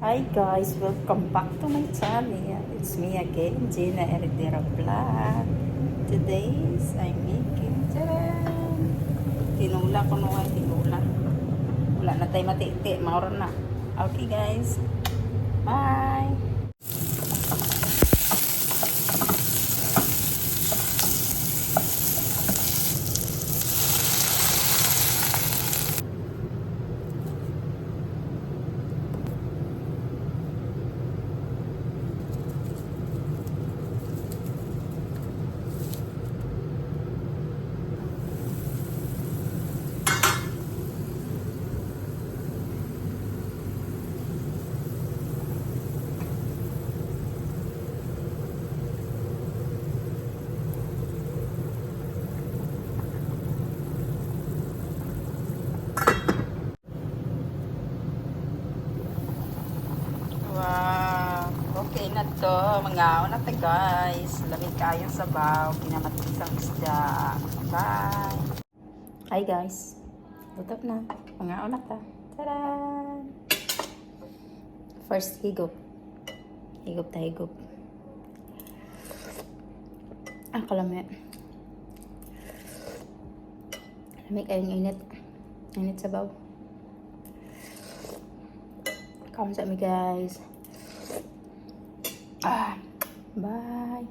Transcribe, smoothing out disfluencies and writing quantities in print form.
Hi guys, welcome back to my channel. It's me again, Gina Heredera Vlog. Today's I'm making tinula ko nung ay tinula. Wala na tayo matiti, maura na. Okay guys, bye! Wow! Okay na to. Mangaon na to guys. Lamig kayong sabaw. Pinamatisang isda. Bye! Hi guys. Luto na. Mangaon na to. Tadaan! First higop. Higop ta higop. Kalamit. Lamig kayong init. Init sabaw. Kamu sa mi guys. Bye.